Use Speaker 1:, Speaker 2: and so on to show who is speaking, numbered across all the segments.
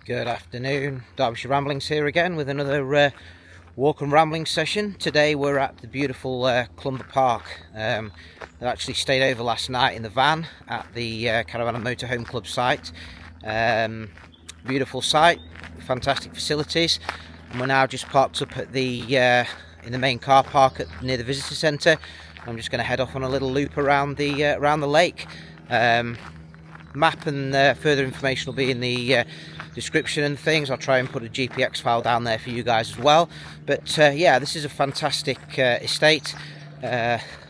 Speaker 1: Good afternoon, Derbyshire Ramblings here again with another walk and rambling session. Today we're at the beautiful Clumber Park. I actually stayed over last night in the van at the Caravan Motorhome Club site. Beautiful site, fantastic facilities, and we're now just parked up at the in the main car park near the visitor centre. I'm just going to head off on a little loop around the lake. Map and further information will be in the description and things. I'll try and put a GPX file down there for you guys as well. But yeah, this is a fantastic estate.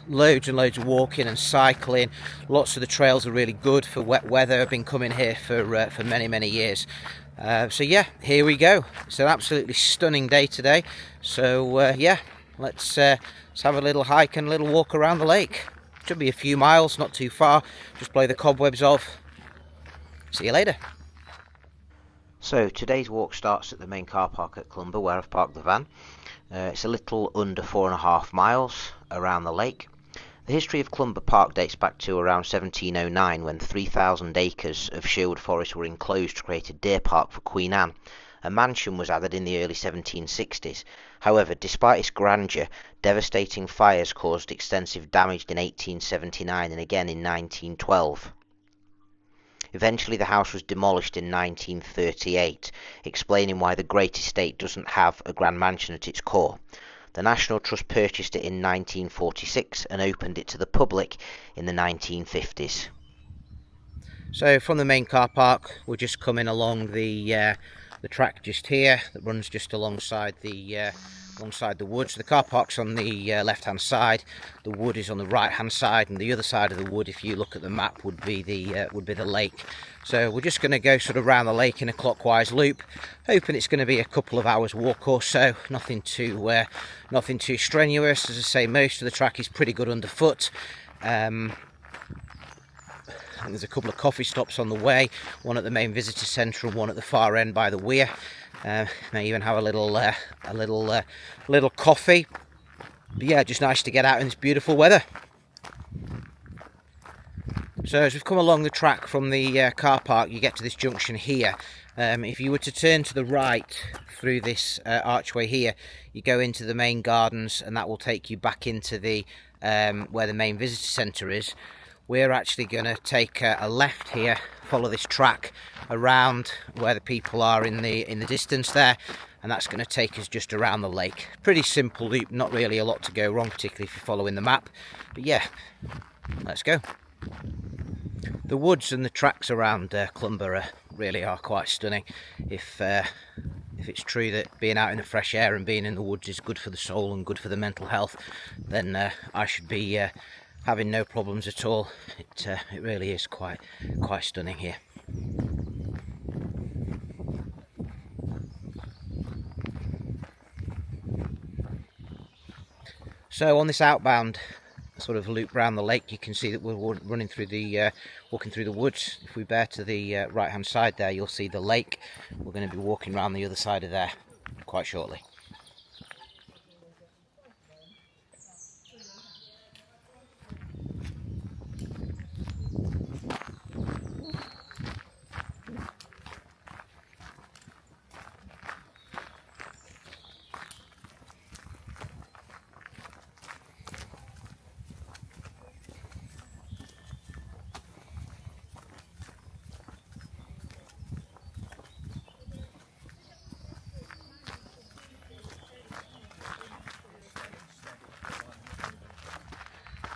Speaker 1: Loads and loads of walking and cycling. Lots of the trails are really good for wet weather. I've been coming here for many years. So yeah, here we go. It's an absolutely stunning day today. So yeah, let's have a little hike and a little walk around the lake. Should be a few miles, not too far. Just blow the cobwebs off. See you later. So today's walk starts at the main car park at Clumber, where I've parked the van. It's a little under 4.5 miles around the lake. The history of Clumber Park dates back to around 1709, when 3,000 acres of Sherwood Forest were enclosed to create a deer park for Queen Anne. A mansion was added in the early 1760s. However, despite its grandeur, devastating fires caused extensive damage in 1879 and again in 1912. Eventually the house was demolished in 1938, explaining why the great estate doesn't have a grand mansion at its core. The National Trust purchased it in 1946 and opened it to the public in the 1950s. So from the main car park, we're just coming along the track just here that runs just alongside the woods. The car park's on the left-hand side. The wood is on the right-hand side, and the other side of the wood, if you look at the map, would be the lake. So we're just going to go sort of around the lake in a clockwise loop, hoping it's going to be a couple of hours walk or so. Nothing too strenuous. As I say, most of the track is pretty good underfoot. And there's a couple of coffee stops on the way, one at the main visitor centre and one at the far end by the weir. May even have a little coffee. But yeah, just nice to get out in this beautiful weather. So as we've come along the track from the car park, you get to this junction here. If you were to turn to the right through this archway here, you go into the main gardens, and that will take you back into the where the main visitor centre is. We're actually going to take a left here, follow this track around where the people are in the distance there, and that's going to take us just around the lake. Pretty simple loop, not really a lot to go wrong, particularly if you're following the map. But yeah, let's go. The woods and the tracks around Clumber really are quite stunning. If it's true that being out in the fresh air and being in the woods is good for the soul and good for the mental health, then I should be having no problems at all. It really is quite stunning here. So on this outbound sort of loop round the lake, you can see that we're running through the walking through the woods. If we bear to the right hand side there, you'll see the lake. We're going to be walking around the other side of there quite shortly.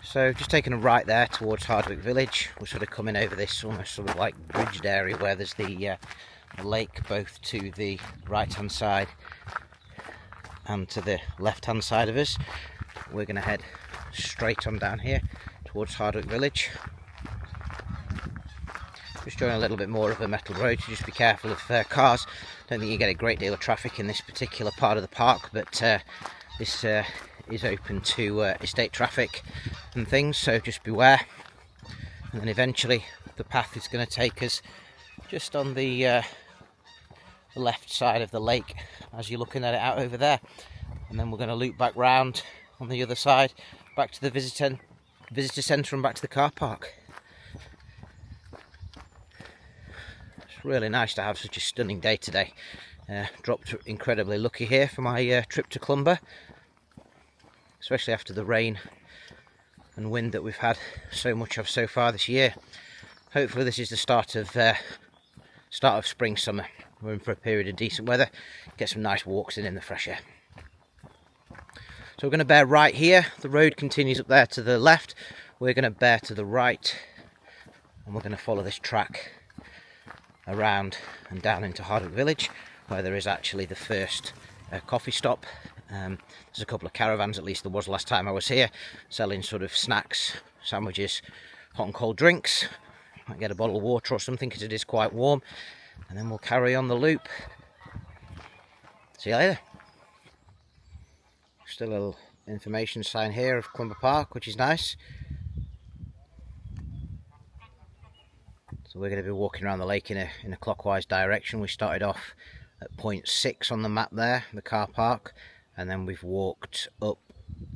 Speaker 1: So just taking a right there towards Hardwick Village. We're sort of coming over this almost sort of like bridged area where there's the lake both to the right hand side and to the left hand side of us. We're going to head straight on down here towards Hardwick Village. Just doing a little bit more of a metal road, so just be careful of cars. Don't think you get a great deal of traffic in this particular part of the park, but this is open to estate traffic and things, so just beware. And then eventually the path is going to take us just on the left side of the lake as you're looking at it out over there, and then we're going to loop back round on the other side back to the visitor centre and back to the car park. really nice to have such a stunning day today. Dropped incredibly lucky here for my trip to Clumber, especially after the rain and wind that we've had so much of so far this year. Hopefully this is the start of spring summer. We're in for a period of decent weather, get some nice walks in the fresh air. So we're going to bear right here. The road continues up there to the left. We're going to bear to the right, and we're going to follow this track around and down into Hardwick Village, where there is actually the first coffee stop. There's a couple of caravans, at least there was last time I was here, selling sort of snacks, sandwiches, hot and cold drinks. Might get a bottle of water or something because it is quite warm, and then we'll carry on the loop. See you later. Still a little information sign here of Clumber Park, which is nice. So we're going to be walking around the lake in a clockwise direction. We started off at point 6 on the map there, the car park, and then we've walked up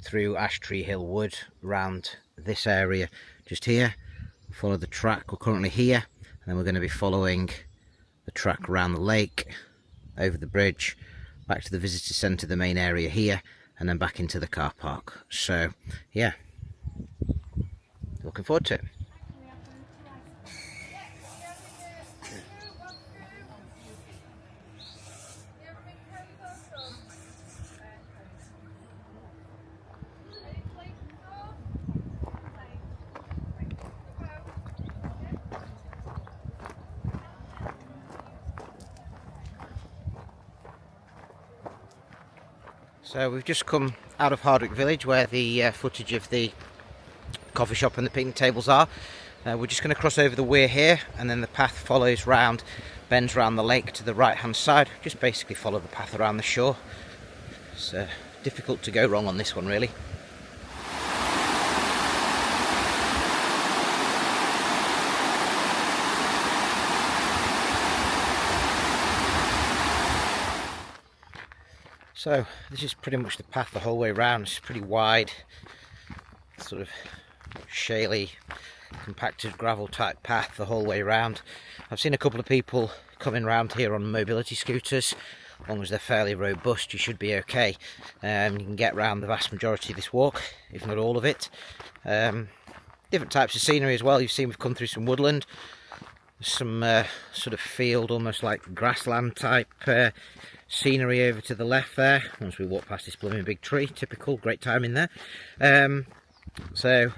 Speaker 1: through Ash Tree Hill Wood round this area just here. Follow the track. We're currently here, and then we're going to be following the track around the lake, over the bridge, back to the visitor centre, the main area here, and then back into the car park. So yeah, looking forward to it. So we've just come out of Hardwick Village, where the footage of the coffee shop and the picnic tables are. We're just going to cross over the weir here, and then the path follows round, bends round the lake to the right hand side. Just basically follow the path around the shore. It's difficult to go wrong on this one, really. So this is pretty much the path the whole way around. It's pretty wide, sort of shaly, compacted gravel type path the whole way around. I've seen a couple of people coming around here on mobility scooters. As long as they're fairly robust, you should be okay. You can get around the vast majority of this walk, if not all of it. Different types of scenery as well. You've seen we've come through some woodland, some sort of field, almost like grassland type scenery over to the left there, once we walk past this blooming big tree. Typical, great timing there. So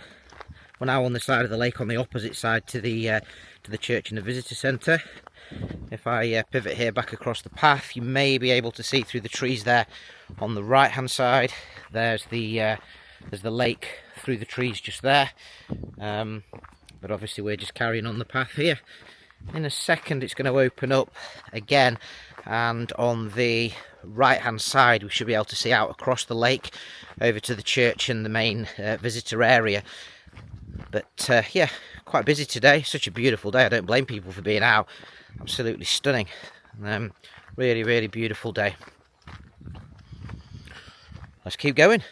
Speaker 1: we're now on the side of the lake, on the opposite side to the church and the visitor centre. If I pivot here back across the path, you may be able to see through the trees there on the right hand side. There's the lake through the trees just there, but obviously we're just carrying on the path here. In a second it's going to open up again, and on the right hand side we should be able to see out across the lake over to the church and the main visitor area. But yeah, quite busy today. Such a beautiful day. I don't blame people for being out. Absolutely stunning. Really, really beautiful day. Let's keep going.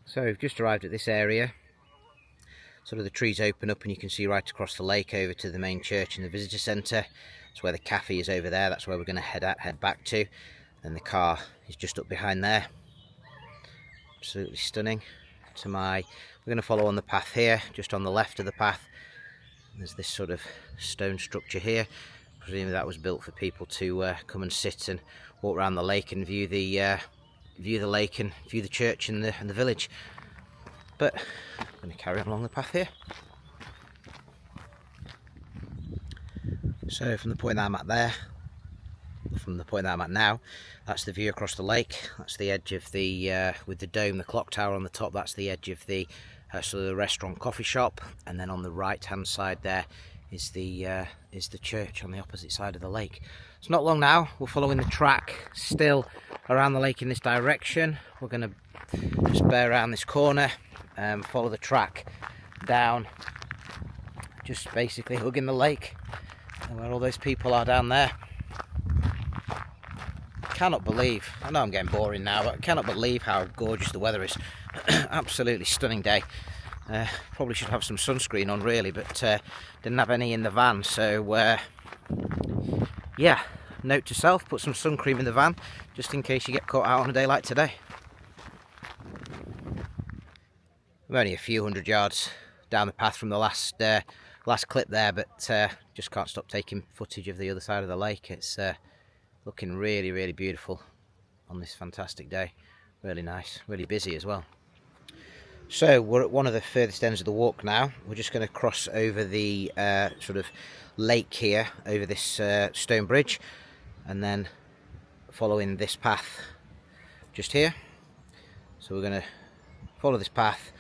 Speaker 1: So we've just arrived at this area. Sort of the trees open up and you can see right across the lake over to the main church and the visitor centre. That's where the cafe is over there. That's where we're going to head back to. And the car is just up behind there. Absolutely stunning. We're going to follow on the path here, just on the left of the path. There's this sort of stone structure here. Presumably that was built for people to come and sit and walk around the lake and view the lake and view the church and the village. But I'm going to carry on along the path here. So from the point that I'm at there, from the point that I'm at now, that's the view across the lake. That's the edge of the with the dome, the clock tower on the top. That's the edge of the sort of the restaurant coffee shop, and then on the right hand side there is the church on the opposite side of the lake. It's not long now. We're following the track still around the lake in this direction. We're going to just bear around this corner and follow the track down, just basically hugging the lake and where all those people are down there. Cannot believe, I know I'm getting boring now, but I cannot believe how gorgeous the weather is. Absolutely stunning day. Probably should have some sunscreen on really, but didn't have any in the van, so yeah, note to self, put some sun cream in the van just in case you get caught out on a day like today. I'm only a few hundred yards down the path from the last clip there, but just can't stop taking footage of the other side of the lake. It's looking really beautiful on this fantastic day. Really nice, really busy as well. So we're at one of the furthest ends of the walk now. We're just going to cross over the sort of lake here, over this stone bridge, and then following this path just here. So we're going to follow this path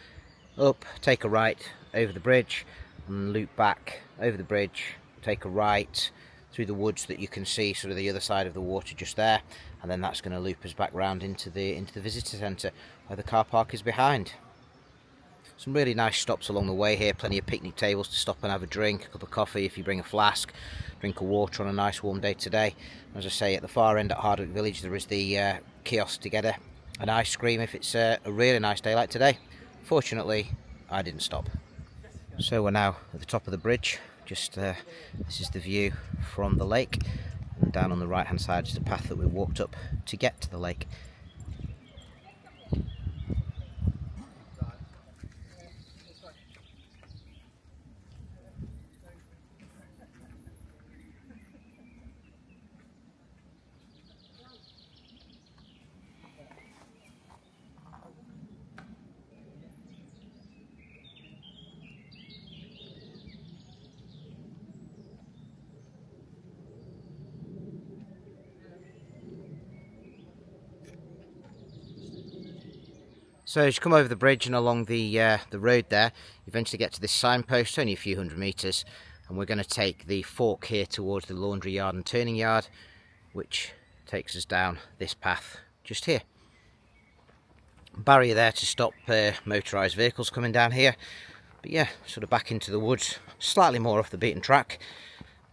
Speaker 1: up, take a right over the bridge, and loop back over the bridge, take a right through the woods that you can see sort of the other side of the water just there, and then that's going to loop us back round into the visitor centre where the car park is behind. Some really nice stops along the way here, plenty of picnic tables to stop and have a drink, a cup of coffee if you bring a flask, drink of water on a nice warm day today. As I say, at the far end at Hardwick Village there is the kiosk to get an ice cream if it's a really nice day like today. Fortunately, I didn't stop. So we're now at the top of the bridge. Just this is the view from the lake, and down on the right hand side is the path that we walked up to get to the lake. So as you come over the bridge and along the road there, you eventually get to this signpost, only a few hundred metres, and we're going to take the fork here towards the laundry yard and turning yard, which takes us down this path just here. Barrier there to stop motorised vehicles coming down here, but yeah, sort of back into the woods, slightly more off the beaten track,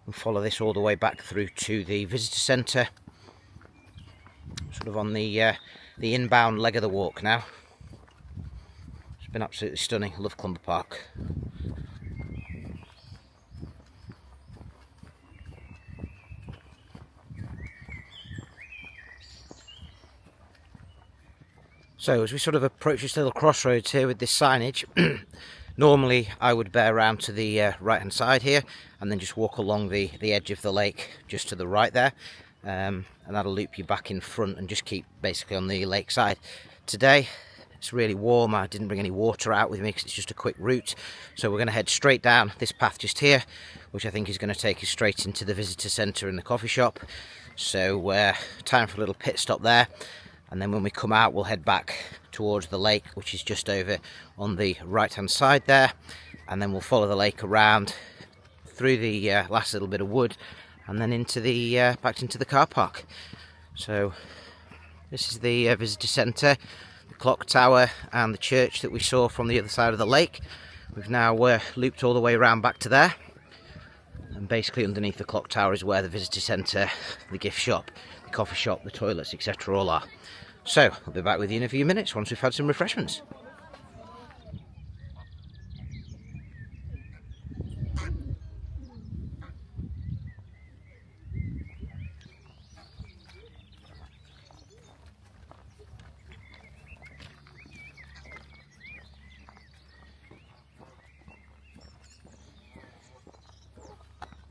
Speaker 1: and follow this all the way back through to the visitor centre, sort of on the inbound leg of the walk now. It's been absolutely stunning. I love Clumber Park. So as we sort of approach this little crossroads here with this signage, normally I would bear around to the right hand side here and then just walk along the edge of the lake just to the right there, and that'll loop you back in front and just keep basically on the lake side. Today it's really warm. I didn't bring any water out with me because it's just a quick route, so we're going to head straight down this path just here, which I think is going to take us straight into the visitor centre and the coffee shop. So time for a little pit stop there, and then when we come out we'll head back towards the lake, which is just over on the right hand side there, and then we'll follow the lake around through the last little bit of wood and then into the back into the car park. So this is the visitor centre, the clock tower and the church that we saw from the other side of the lake. We've now looped all the way around back to there, and basically underneath the clock tower is where the visitor centre, the gift shop, the coffee shop, the toilets, etc. all are. So I'll be back with you in a few minutes once we've had some refreshments.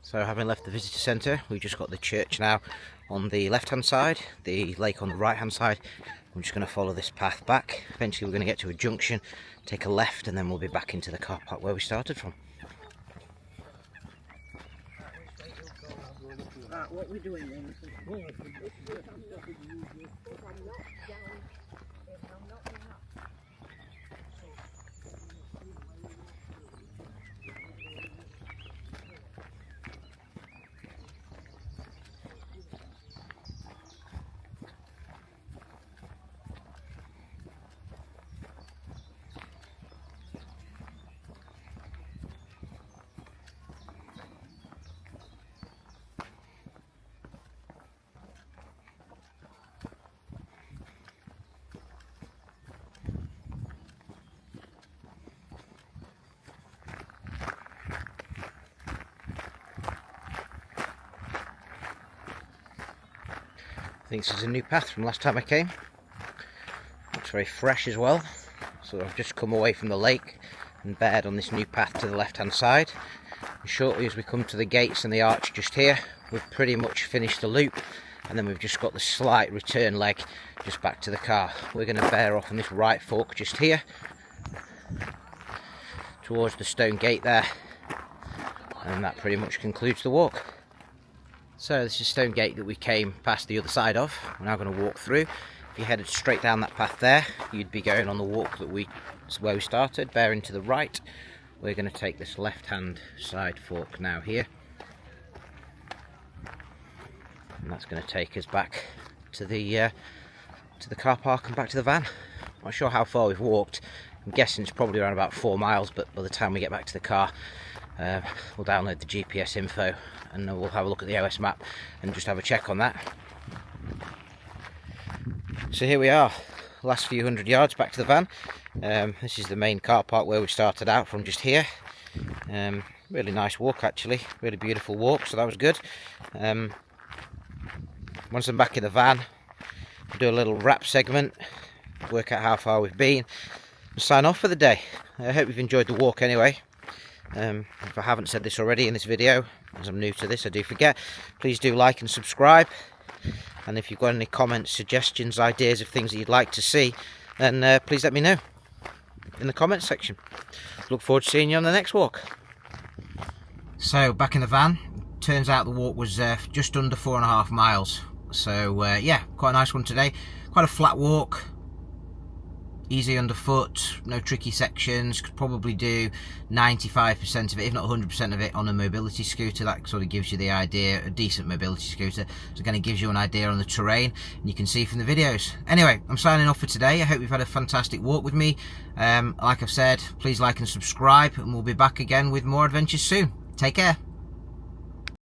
Speaker 1: So having left the visitor centre, we've just got the church now on the left hand side, the lake on the right hand side. I'm just going to follow this path back. Eventually we're going to get to a junction, take a left, and then we'll be back into the car park where we started from.
Speaker 2: What we're doing then?
Speaker 1: think this is a new path from last time I came. Looks very fresh as well. So I've just come away from the lake and bared on this new path to the left hand side. And shortly as we come to the gates and the arch just here, we've pretty much finished the loop, and then we've just got the slight return leg just back to the car. We're going to bear off on this right fork just here towards the stone gate there, and that pretty much concludes the walk. So this is stone gate that we came past the other side of. We're now going to walk through. If you headed straight down that path there, you'd be going on the walk where we started, bearing to the right. We're going to take this left hand side fork now here, and that's going to take us back to the car park and back to the van. Not sure how far we've walked. I'm guessing it's probably around about 4 miles, but by the time we get back to the car, we'll download the GPS info and we'll have a look at the OS map and just have a check on that. So here we are, last few hundred yards back to the van. This is the main car park where we started out from, just here. Really nice walk actually, really beautiful walk, so that was good. Once I'm back in the van, I'll do a little wrap segment, work out how far we've been, and sign off for the day. I hope you've enjoyed the walk anyway. If I haven't said this already in this video, as I'm new to this, I do forget, please do like and subscribe. And if you've got any comments, suggestions, ideas of things that you'd like to see, then please let me know in the comments section. Look forward to seeing you on the next walk. So back in the van, turns out the walk was just under 4.5 miles. So yeah, quite a nice one today. Quite a flat walk, easy underfoot, no tricky sections. Could probably do 95% of it, if not 100% of it, on a mobility scooter. That sort of gives you the idea, a decent mobility scooter. So it kind of gives you an idea on the terrain, and you can see from the videos. Anyway, I'm signing off for today. I hope you've had a fantastic walk with me. Like I've said, please like and subscribe, and we'll be back again with more adventures soon. Take care.